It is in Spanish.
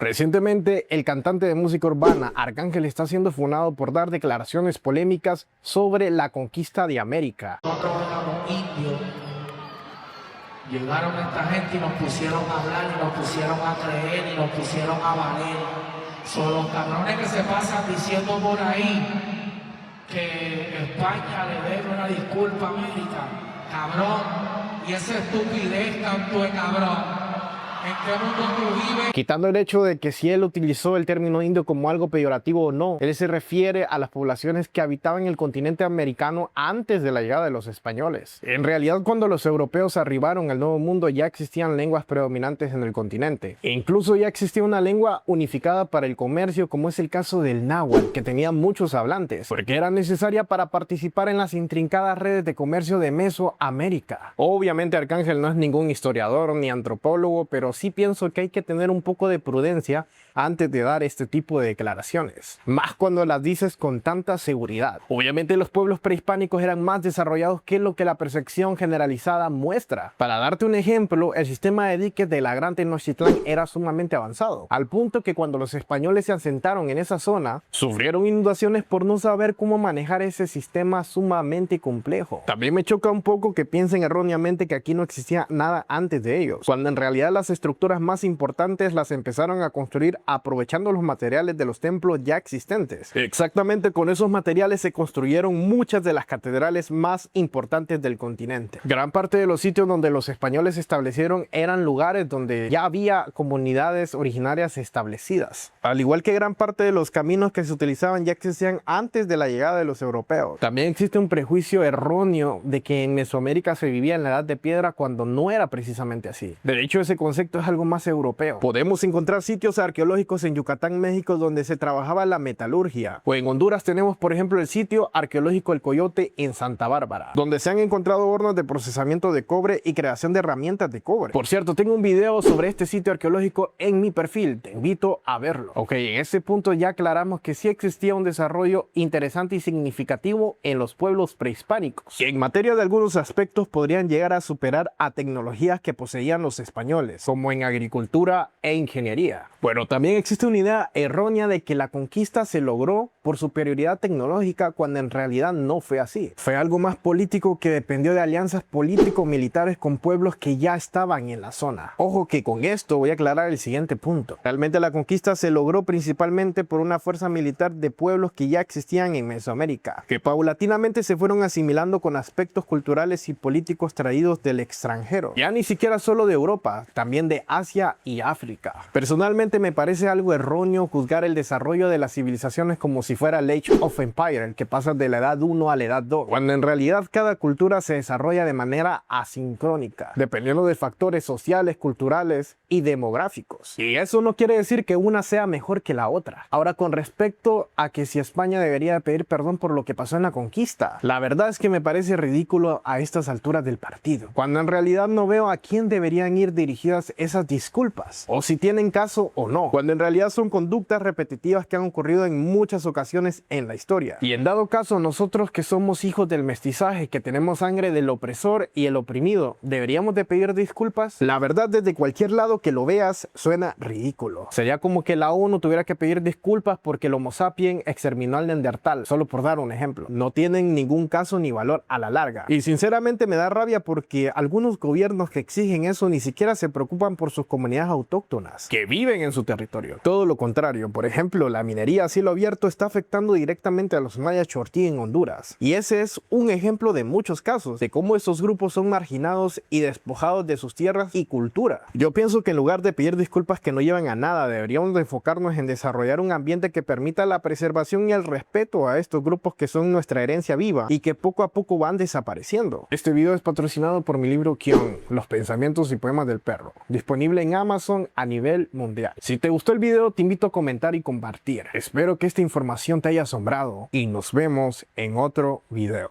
Recientemente, el cantante de música urbana Arcángel está siendo funado por dar declaraciones polémicas sobre la conquista de América. Nosotros éramos indios, llegaron esta gente y nos pusieron a hablar, y nos pusieron a creer, y nos pusieron a valer. Son los cabrones que se pasan diciendo por ahí que España le debe una disculpa a América. Cabrón, y esa estupidez tanto de cabrón. ¿En qué mundo tú vives? Quitando el hecho de que si él utilizó el término indio como algo peyorativo o no, él se refiere a las poblaciones que habitaban el continente americano antes de la llegada de los españoles. En realidad, cuando los europeos arribaron al Nuevo Mundo ya existían lenguas predominantes en el continente. E incluso ya existía una lengua unificada para el comercio, como es el caso del náhuatl, que tenía muchos hablantes, porque era necesaria para participar en las intrincadas redes de comercio de Mesoamérica. Obviamente Arcángel no es ningún historiador ni antropólogo, pero sí pienso que hay que tener un poco de prudencia antes de dar este tipo de declaraciones, más cuando las dices con tanta seguridad. Obviamente los pueblos prehispánicos eran más desarrollados que lo que la percepción generalizada muestra. Para darte un ejemplo, el sistema de diques de la Gran Tenochtitlán era sumamente avanzado, al punto que cuando los españoles se asentaron en esa zona, sufrieron inundaciones por no saber cómo manejar ese sistema sumamente complejo. También me choca un poco que piensen erróneamente que aquí no existía nada antes de ellos, cuando en realidad las estructuras más importantes las empezaron a construir aprovechando los materiales de los templos ya existentes. Exactamente con esos materiales se construyeron muchas de las catedrales más importantes del continente. Gran parte de los sitios donde los españoles se establecieron eran lugares donde ya había comunidades originarias establecidas. Al igual que gran parte de los caminos que se utilizaban ya existían antes de la llegada de los europeos. También existe un prejuicio erróneo de que en Mesoamérica se vivía en la Edad de Piedra cuando no era precisamente así. De hecho, ese concepto es algo más europeo. Podemos encontrar sitios arqueológicos en Yucatán, México, donde se trabajaba la metalurgia. O en Honduras tenemos, por ejemplo, el sitio arqueológico El Coyote en Santa Bárbara, donde se han encontrado hornos de procesamiento de cobre y creación de herramientas de cobre. Por cierto, tengo un video sobre este sitio arqueológico en mi perfil, te invito a verlo. Ok, en este punto ya aclaramos que sí existía un desarrollo interesante y significativo en los pueblos prehispánicos, que en materia de algunos aspectos podrían llegar a superar a tecnologías que poseían los españoles, como en agricultura e ingeniería. Bueno, también existe una idea errónea de que la conquista se logró por superioridad tecnológica cuando en realidad no fue así. Fue algo más político que dependió de alianzas político-militares con pueblos que ya estaban en la zona. Ojo que con esto voy a aclarar el siguiente punto. Realmente la conquista se logró principalmente por una fuerza militar de pueblos que ya existían en Mesoamérica, que paulatinamente se fueron asimilando con aspectos culturales y políticos traídos del extranjero. Ya ni siquiera solo de Europa, también de Asia y África. Personalmente me parece algo erróneo juzgar el desarrollo de las civilizaciones como si fuera el Age of Empire, el que pasa de la edad 1 a la edad 2, cuando en realidad cada cultura se desarrolla de manera asincrónica, dependiendo de factores sociales, culturales y demográficos. Y eso no quiere decir que una sea mejor que la otra. Ahora, con respecto a que si España debería pedir perdón por lo que pasó en la conquista, la verdad es que me parece ridículo a estas alturas del partido, cuando en realidad no veo a quién deberían ir dirigidas esas disculpas, o si tienen caso o no, cuando en realidad son conductas repetitivas que han ocurrido en muchas ocasiones en la historia. Y en dado caso, nosotros que somos hijos del mestizaje, que tenemos sangre del opresor y el oprimido, ¿deberíamos de pedir disculpas? La verdad, desde cualquier lado que lo veas, suena ridículo. Sería como que la ONU tuviera que pedir disculpas porque el Homo sapiens exterminó al Neandertal, solo por dar un ejemplo. No tienen ningún caso ni valor a la larga. Y sinceramente me da rabia porque algunos gobiernos que exigen eso ni siquiera se preocupan por sus comunidades autóctonas, que viven en su territorio. Todo lo contrario, por ejemplo, la minería a cielo abierto está afectando directamente a los mayas chortí en Honduras. Y ese es un ejemplo de muchos casos de cómo estos grupos son marginados y despojados de sus tierras y cultura. Yo pienso que en lugar de pedir disculpas que no llevan a nada, deberíamos de enfocarnos en desarrollar un ambiente que permita la preservación y el respeto a estos grupos que son nuestra herencia viva y que poco a poco van desapareciendo. Este video es patrocinado por mi libro Kion, Los pensamientos y poemas del perro, disponible en Amazon a nivel mundial. Si te gustó el video, te invito a comentar y compartir. Espero que esta información te haya asombrado y nos vemos en otro video.